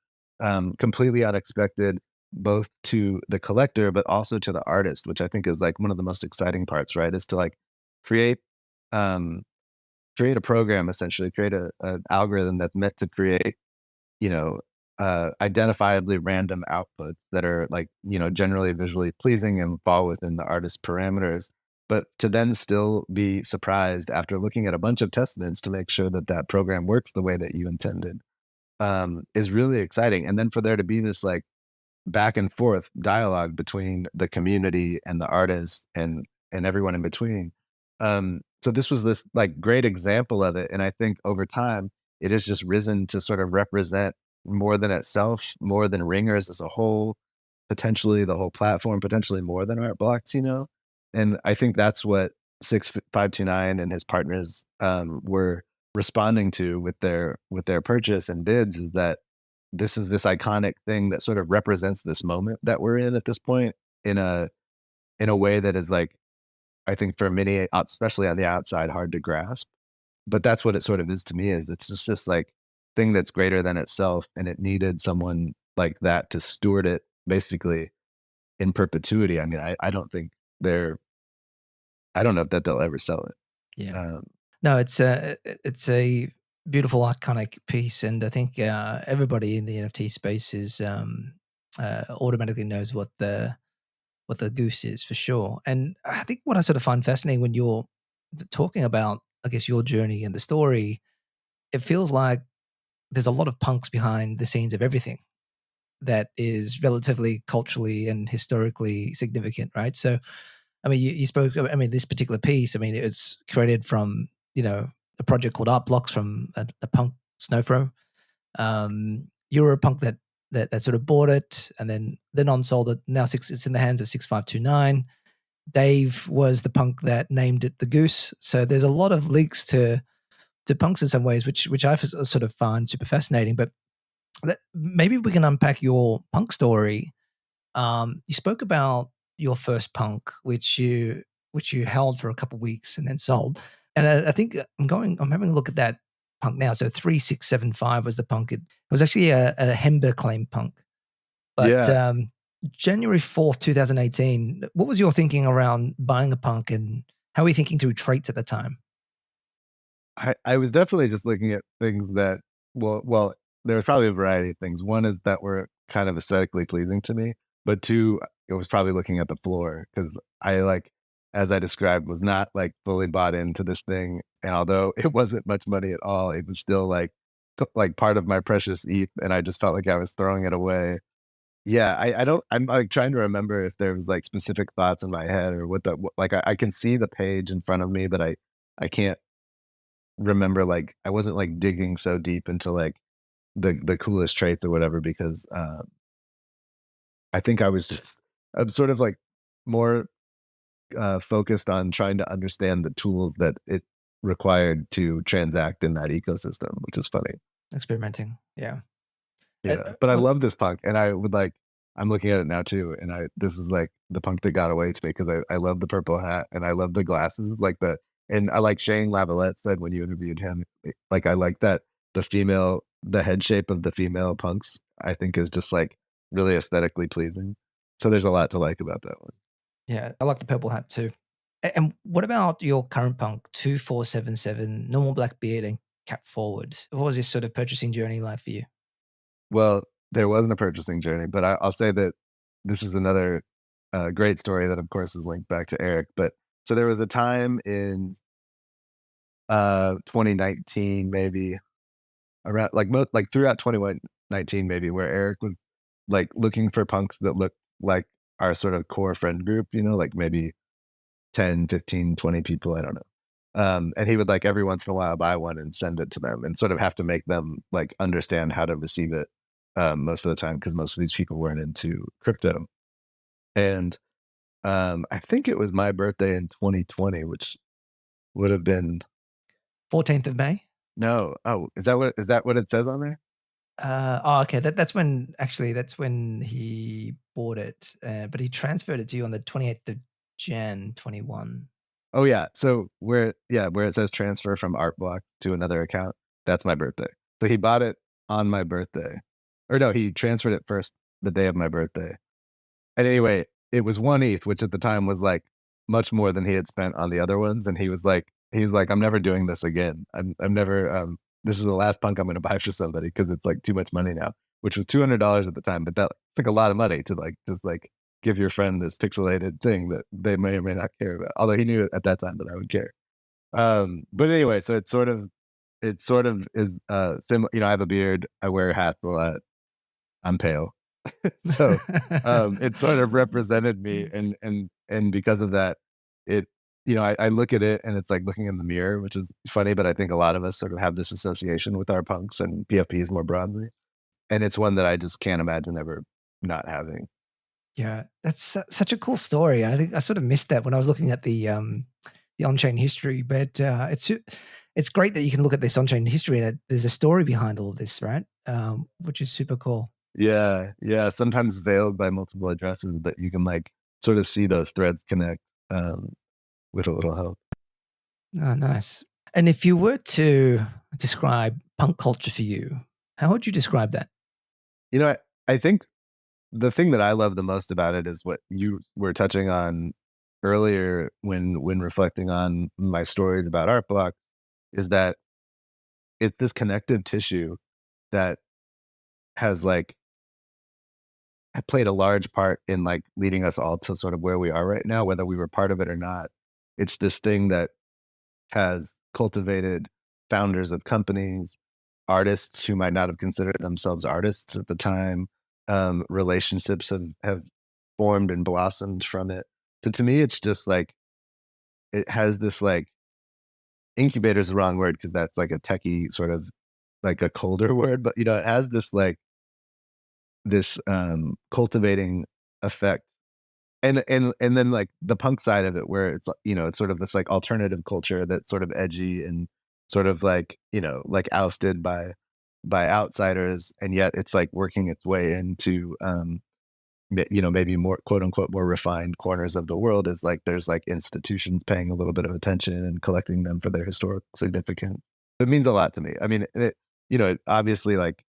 Speaker 2: completely unexpected, both to the collector, but also to the artist, which I think is like one of the most exciting parts, right? Is to like create. Um, create a program, essentially create an algorithm that's meant to create you know, identifiably random outputs that are like, generally visually pleasing and fall within the artist's parameters. But to then still be surprised after looking at a bunch of testnets to make sure that that program works the way that you intended, is really exciting. And then for there to be this like back and forth dialogue between the community and the artist and everyone in between. So this was this like great example of it, and I think over time it has just risen to sort of represent more than itself, more than Ringers as a whole, potentially the whole platform, potentially more than Artblocks. And I think that's what 6529 and his partners were responding to with their purchase and bids, is that this is this iconic thing that sort of represents this moment that we're in at this point in a way that is like, I think for many, especially on the outside, hard to grasp. But that's what it sort of is to me, is it's just this like thing that's greater than itself, and it needed someone like that to steward it basically in perpetuity. I mean, I don't think they're I don't know if that they'll ever sell it.
Speaker 1: Yeah.
Speaker 2: Um,
Speaker 1: No, it's a beautiful iconic piece, and I think everybody in the NFT space is automatically knows what the goose is for sure. And I think what I sort of find fascinating when you're talking about, I guess, your journey and the story, it feels like there's a lot of punks behind the scenes of everything that is relatively culturally and historically significant, right? So, I mean, you spoke. I mean, this particular piece. I mean, it's created from a project called Artblocks from a punk Snowfro. You were a punk that sort of bought it and then on sold it. Now it's in the hands of 6529. Dave was the punk that named it the Goose. So there's a lot of links to punks in some ways, which I sort of find super fascinating. But maybe we can unpack your punk story. You spoke about your first punk, which you held for a couple of weeks and then sold. And I think I'm having a look at that punk now. So 3675 was the punk. It was actually a Hember claim punk. But
Speaker 2: yeah,
Speaker 1: January 4th, 2018, what was your thinking around buying a punk, and how were you thinking through traits at the time?
Speaker 2: I was definitely just looking at things that, well, there was probably a variety of things. One is that were kind of aesthetically pleasing to me, but two, it was probably looking at the floor, because I like, as I described, was not like fully bought into this thing. And although it wasn't much money at all, it was still like part of my precious ETH, and I just felt like I was throwing it away. Yeah, I don't. I'm like trying to remember if there was like specific thoughts in my head or like I can see the page in front of me, but I can't remember, like I wasn't like digging so deep into like the coolest traits or whatever, because I think I'm sort of like more focused on trying to understand the tools that it required to transact in that ecosystem, which is funny.
Speaker 1: Experimenting. Yeah.
Speaker 2: Yeah, but I love this punk, and I'm looking at it now too, and this is like the punk that got away to me, because I love the purple hat and I love the glasses, and I like Shane Lavalette said when you interviewed him, like I like that the head shape of the female punks, I think is just like really aesthetically pleasing. So there's a lot to like about that one.
Speaker 1: Yeah, I like the purple hat too. And what about your current punk, 2477, normal black beard and cap forward? What was this sort of purchasing journey like for you?
Speaker 2: Well, there wasn't a purchasing journey, but I'll say that this is another great story that, of course, is linked back to Eric. But so there was a time in 2019, maybe around like throughout 2019, maybe, where Eric was like looking for punks that looked like our sort of core friend group, like maybe 10, 15, 20 people, I don't know. And he would like every once in a while buy one and send it to them, and sort of have to make them like understand how to receive it most of the time, because most of these people weren't into crypto. And I think it was my birthday in 2020, which would have been
Speaker 1: 14th of May?
Speaker 2: no. Oh, is that what it says on there?
Speaker 1: Okay. That's when he bought it, but he transferred it to you on the 28th of Jan 21.
Speaker 2: Oh yeah. So where it says transfer from Artblocks to another account, that's my birthday. So he bought it on my birthday. Or no, he transferred it first the day of my birthday. And anyway, it was one ETH, which at the time was like much more than he had spent on the other ones. And he was like, I'm never doing this again. I'm never this is the last punk I'm gonna buy for somebody, because it's like too much money now, which was $200 at the time. But that's like a lot of money to like just like give your friend this pixelated thing that they may or may not care about. Although he knew at that time that I would care. But anyway, so it sort of is similar. I have a beard, I wear hats a lot, I'm pale. So it sort of represented me, and because of that, it I look at it and it's like looking in the mirror, which is funny, but I think a lot of us sort of have this association with our punks and PFPs more broadly, and it's one that I just can't imagine ever not having.
Speaker 1: Yeah, that's such a cool story. I think I sort of missed that when I was looking at the on-chain history, but it's great that you can look at this on-chain history and there's a story behind all of this, right? Which is super cool.
Speaker 2: Yeah, sometimes veiled by multiple addresses, but you can like sort of see those threads connect with a little help.
Speaker 1: Oh, nice. And if you were to describe punk culture for you, how would you describe that?
Speaker 2: I think the thing that I love the most about it is what you were touching on earlier when reflecting on my stories about art blocks, is that it's this connective tissue that has like played a large part in like leading us all to sort of where we are right now, whether we were part of it or not. It's this thing that has cultivated founders of companies, artists who might not have considered themselves artists at the time. Relationships have formed and blossomed from it. So to me, it's just like it has this like incubator is the wrong word, because that's like a techie sort of like a colder word, but it has this like this cultivating effect. And then like the punk side of it, where it's sort of this like alternative culture that's sort of edgy and sort of like like ousted by outsiders, and yet it's like working its way into maybe more quote unquote more refined corners of the world, is like there's like institutions paying a little bit of attention and collecting them for their historical significance. It means a lot to me. I mean, it obviously like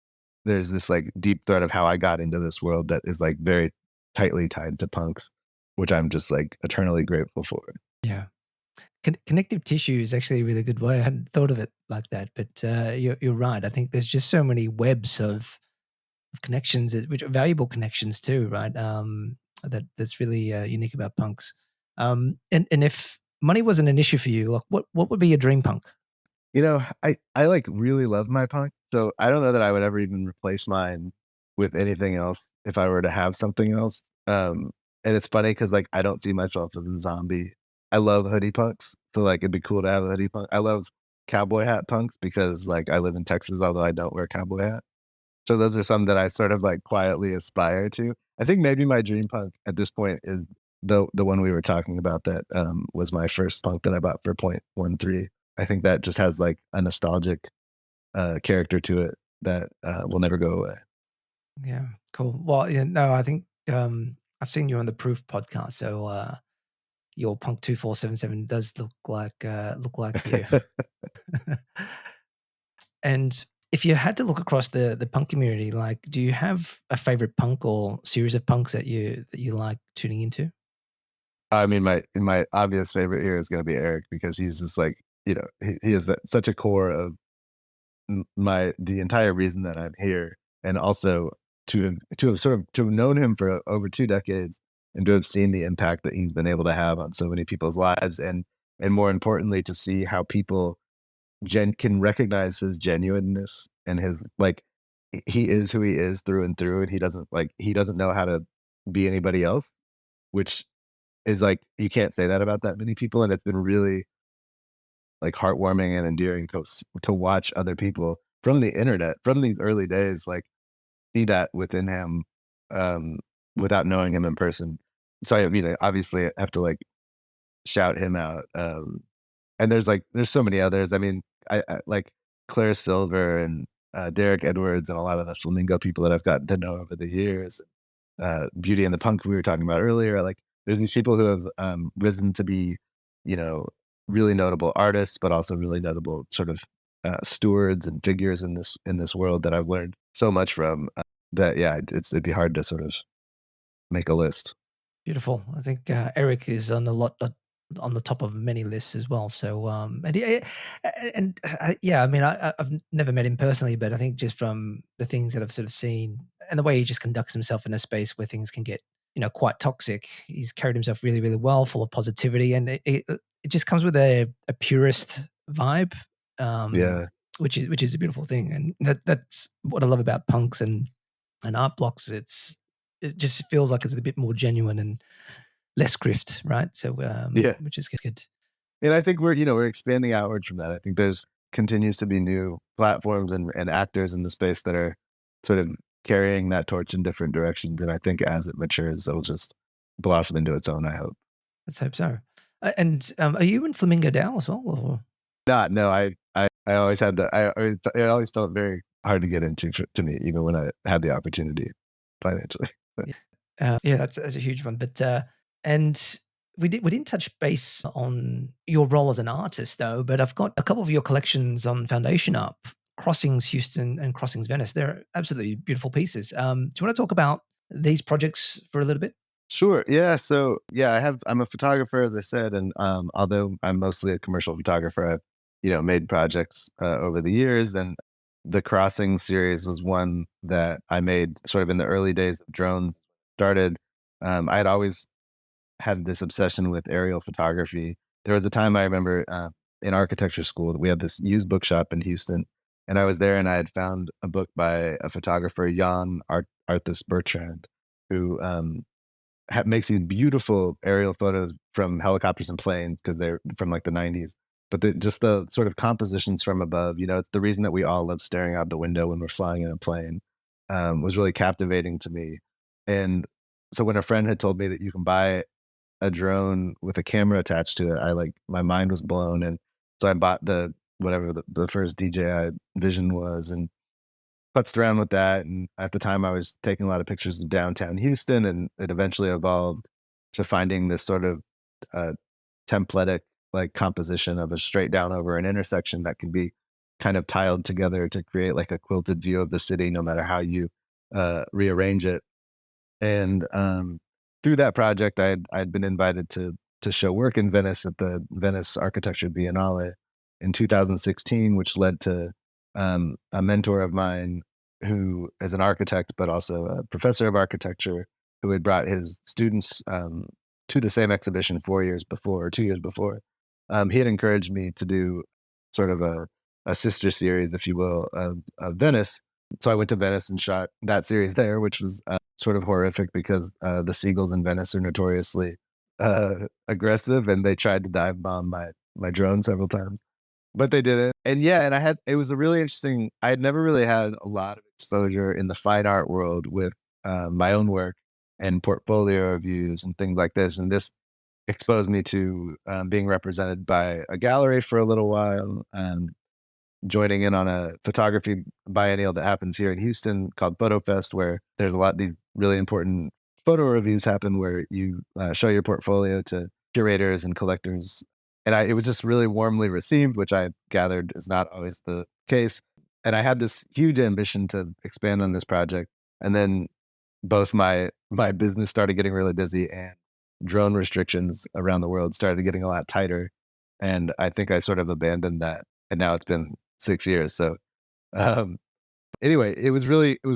Speaker 2: there's this like deep thread of how I got into this world that is like very tightly tied to punks, which I'm just like eternally grateful for.
Speaker 1: Yeah. Connective tissue is actually a really good way. I hadn't thought of it like that, but you're right. I think there's just so many webs of connections, which are valuable connections too, right? that's really unique about punks. And if money wasn't an issue for you, like what would be your dream punk?
Speaker 2: You know, I like really love my punk, so I don't know that I would ever even replace mine with anything else if I were to have something else. And it's funny because like I don't see myself as a zombie. I love hoodie punks, so like it'd be cool to have a hoodie punk. I love cowboy hat punks because like I live in Texas, although I don't wear cowboy hats. So those are some that I sort of like quietly aspire to. I think maybe my dream punk at this point is the one we were talking about that was my first punk that I bought for 0.13. I think that just has like a nostalgic character to it that will never go away.
Speaker 1: Yeah, cool. Well, yeah, no, I think I've seen you on the Proof podcast, so your Punk 2477 does look like you. And if you had to look across the punk community, like, do you have a favorite punk or series of punks that you like tuning into?
Speaker 2: I mean, my obvious favorite here is going to be Eric because he's just like he is such a core of the entire reason that I'm here, and also to have known him for over 2 decades and to have seen the impact that he's been able to have on so many people's lives, and more importantly, to see how people can recognize his genuineness and his like he is who he is through and through, and he doesn't know how to be anybody else, which is like you can't say that about that many people, and it's been really like heartwarming and endearing to watch other people from the internet from these early days like see that within him um without knowing him in person. So I mean obviously I have to like shout him out. And there's so many others. I mean I like Claire Silver and Derek Edwards and a lot of the Flamingo people that I've gotten to know over the years. Beauty and the Punk we were talking about earlier. Like there's these people who have risen to be, you know, really notable artists, but also really notable sort of stewards and figures in this world that I've learned so much from. That yeah, it'd be hard to sort of make a list.
Speaker 1: Beautiful. I think Eric is on a lot on the top of many lists as well. So yeah, I mean, I've never met him personally, but I think just from the things that I've sort of seen and the way he just conducts himself in a space where things can get quite toxic, he's carried himself really, really well, full of positivity, and it just comes with a purist vibe, um,
Speaker 2: Yeah,
Speaker 1: which is a beautiful thing, and that's what I love about punks and art blocks. It just feels like it's a bit more genuine and less grift, right? So,
Speaker 2: yeah.
Speaker 1: which is good.
Speaker 2: And I think we're expanding outwards from that. I think there's continues to be new platforms and actors in the space that are sort of carrying that torch in different directions. And I think as it matures, it'll just blossom into its own, I hope.
Speaker 1: Let's hope so. And are you in Flamingo DAO as well? Or?
Speaker 2: Not, no, I always had that. It always felt very hard to get into to me, even when I had the opportunity financially.
Speaker 1: Yeah, yeah, that's a huge one. But and we didn't touch base on your role as an artist though. But I've got a couple of your collections on Foundation up. Crossings Houston and Crossings Venice. They're absolutely beautiful pieces. Do you want to talk about these projects for a little bit?
Speaker 2: Sure. Yeah. So yeah, I'm a photographer, as I said, and although I'm mostly a commercial photographer, I've made projects over the years, and the Crossing series was one that I made sort of in the early days of drones started. I had always had this obsession with aerial photography. There was a time I remember in architecture school that we had this used bookshop in Houston, and I was there, and I had found a book by a photographer, Arthas Bertrand, who makes these beautiful aerial photos from helicopters and planes because they're from like the 90s. But just the sort of compositions from above, it's the reason that we all love staring out the window when we're flying in a plane, was really captivating to me. And so when a friend had told me that you can buy a drone with a camera attached to it, my mind was blown. And so I bought whatever the first DJI Vision was, and putzed around with that. And at the time, I was taking a lot of pictures of downtown Houston, and it eventually evolved to finding this sort of uh, templatic like composition of a straight down over an intersection that can be kind of tiled together to create like a quilted view of the city, no matter how you rearrange it. And through that project, I'd been invited to show work in Venice at the Venice Architecture Biennale in 2016, which led to a mentor of mine who is an architect, but also a professor of architecture, who had brought his students to the same exhibition 4 years before, or 2 years before. He had encouraged me to do sort of a sister series, if you will, of Venice. So I went to Venice and shot that series there, which was sort of horrific because the seagulls in Venice are notoriously aggressive, and they tried to dive bomb my drone several times, but they didn't. And yeah, and it was a really interesting. I had never really had a lot of exposure in the fine art world with my own work and portfolio reviews and things like this, and this exposed me to being represented by a gallery for a little while, joining in on a photography biennial that happens here in Houston called Photo Fest, where there's a lot of these really important photo reviews happen where you show your portfolio to curators and collectors. And it was just really warmly received, which I gathered is not always the case. And I had this huge ambition to expand on this project. And then both my business started getting really busy, and drone restrictions around the world started getting a lot tighter. And I think I sort of abandoned that. And now it's been 6 years. So um, anyway, it was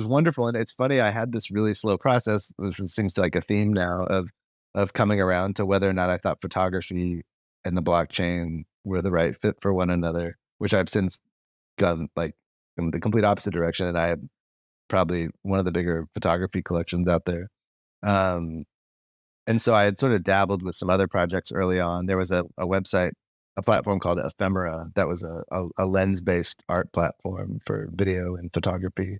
Speaker 2: wonderful. And it's funny, I had this really slow process. This seems like a theme now of coming around to whether or not I thought photography and the blockchain were the right fit for one another, which I've since gone like in the complete opposite direction. And I have probably one of the bigger photography collections out there. Um, and so I had sort of dabbled with some other projects early on. There was a website, a platform called Ephemera that was a lens-based art platform for video and photography,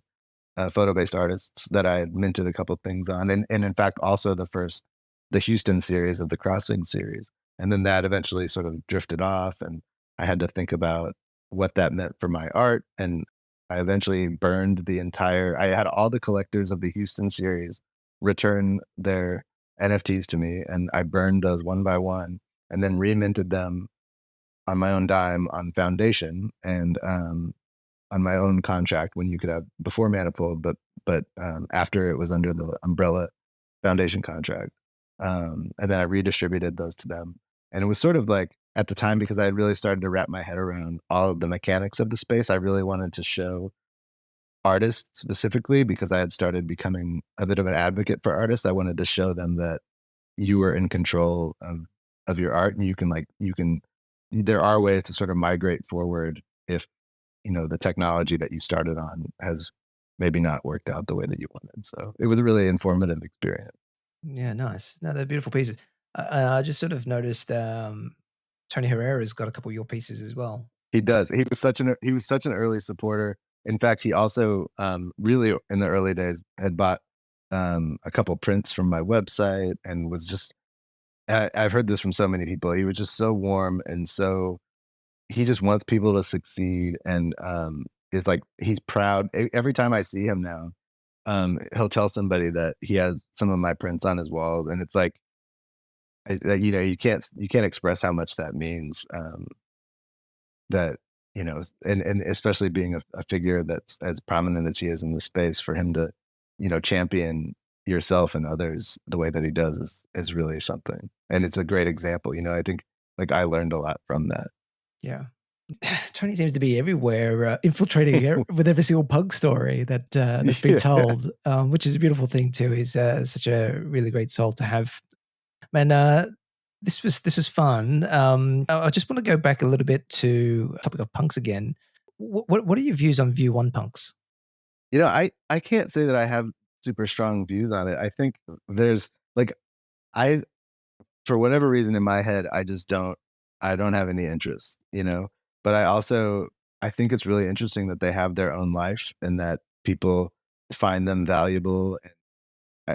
Speaker 2: photo-based artists that I had minted a couple things on. And in fact, also the Houston series of the Crossing series. And then that eventually sort of drifted off, and I had to think about what that meant for my art. And I eventually burned I had all the collectors of the Houston series return their NFTs to me, and I burned those one by one and then reminted them on my own dime on Foundation and on my own contract when you could have before Manifold, but after it was under the umbrella Foundation contract. And then I redistributed those to them. And it was sort of like at the time, because I had really started to wrap my head around all of the mechanics of the space, I really wanted to show artists specifically, because I had started becoming a bit of an advocate for artists. I wanted to show them that you were in control of your art, and there are ways to sort of migrate forward if the technology that you started on has maybe not worked out the way that you wanted. So it was a really informative experience.
Speaker 1: Yeah, nice. No, they're beautiful pieces. I just sort of noticed Tony Herrera's got a couple of your pieces as well.
Speaker 2: He does. He was such an early supporter. In fact, he also really in the early days had bought a couple prints from my website, and was just I've heard this from so many people. He was just so warm, and so he just wants people to succeed, and is like, he's proud. Every time I see him now, he'll tell somebody that he has some of my prints on his walls, and it's like, you can't express how much that means. That and especially being a figure that's as prominent as he is in the space, for him to champion yourself and others the way that he does is really something. And it's a great example. I think like I learned a lot from that.
Speaker 1: Yeah. Tony seems to be everywhere, infiltrating with every single punk story that's been
Speaker 2: Yeah.
Speaker 1: told, which is a beautiful thing too. He's such a really great soul to have. Man, this was fun. I just want to go back a little bit to the topic of punks again. What are your views on View One punks?
Speaker 2: I can't say that I have super strong views on it. I think there's like, I for whatever reason in my head, I don't have any interest. But I think it's really interesting that they have their own life and that people find them valuable.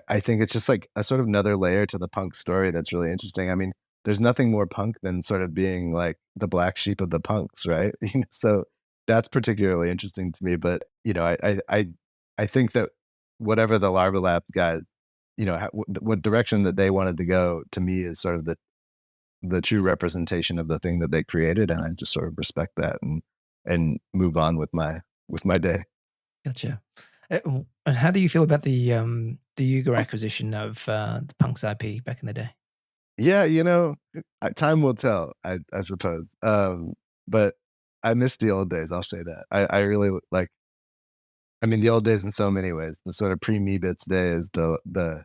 Speaker 2: I think it's just like a sort of another layer to the punk story that's really interesting. I mean, there's nothing more punk than sort of being like the black sheep of the punks, right? So that's particularly interesting to me. But I think that whatever the Larva Labs guys, what direction that they wanted to go, to me is sort of the true representation of the thing that they created, and I just sort of respect that and move on with my day.
Speaker 1: Gotcha. And how do you feel about the Yuga acquisition of the Punk's IP back in the day?
Speaker 2: Yeah, time will tell, I suppose. But I miss the old days. I'll say that. I really like. I mean, the old days in so many ways. The sort of pre-Meebits days, the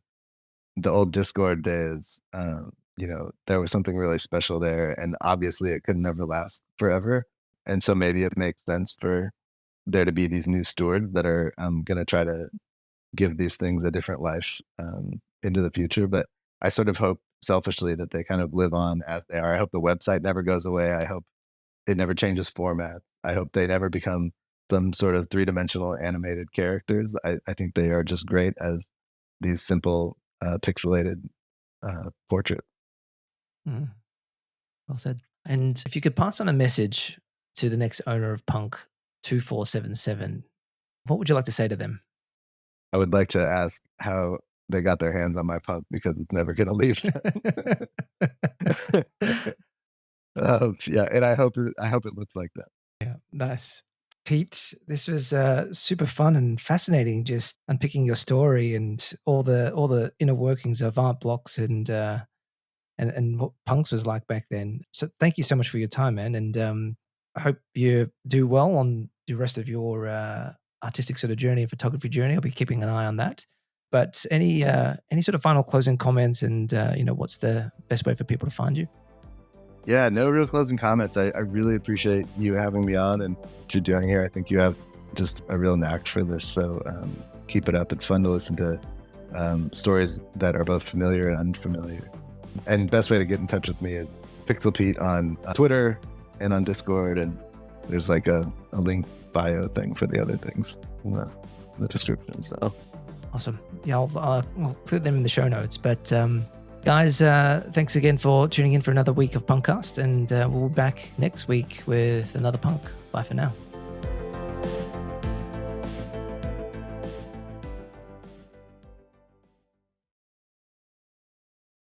Speaker 2: the old Discord days, there was something really special there, and obviously it could never last forever. And so maybe it makes sense for there to be these new stewards that are going to try to give these things a different life into the future. But I sort of hope selfishly that they kind of live on as they are. I hope the website never goes away. I hope it never changes formats. I hope they never become some sort of three-dimensional animated characters. I think they are just great as these simple pixelated portraits.
Speaker 1: Mm, well said. And if you could pass on a message to the next owner of Punk 2477, what would you like to say to them?
Speaker 2: I would like to ask how they got their hands on my punk, because it's never going to leave them. Yeah, and I hope it looks like that.
Speaker 1: Yeah, nice. Pete, this was super fun and fascinating, just unpicking your story and all the inner workings of Artblocks and what Punks was like back then. So thank you so much for your time, man. And I hope you do well on the rest of your artistic sort of journey and photography journey. I'll be keeping an eye on that. But any sort of final closing comments, and what's the best way for people to find you?
Speaker 2: Yeah, no real closing comments. I really appreciate you having me on and what you're doing here. I think you have just a real knack for this. So keep it up. It's fun to listen to stories that are both familiar and unfamiliar. And best way to get in touch with me is PixelPete on Twitter and on Discord. And there's like a link bio thing for the other things in the description. So
Speaker 1: awesome. Yeah, I'll put them in the show notes. But guys, thanks again for tuning in for another week of PunkCast, and we'll be back next week with another Punk. Bye for now.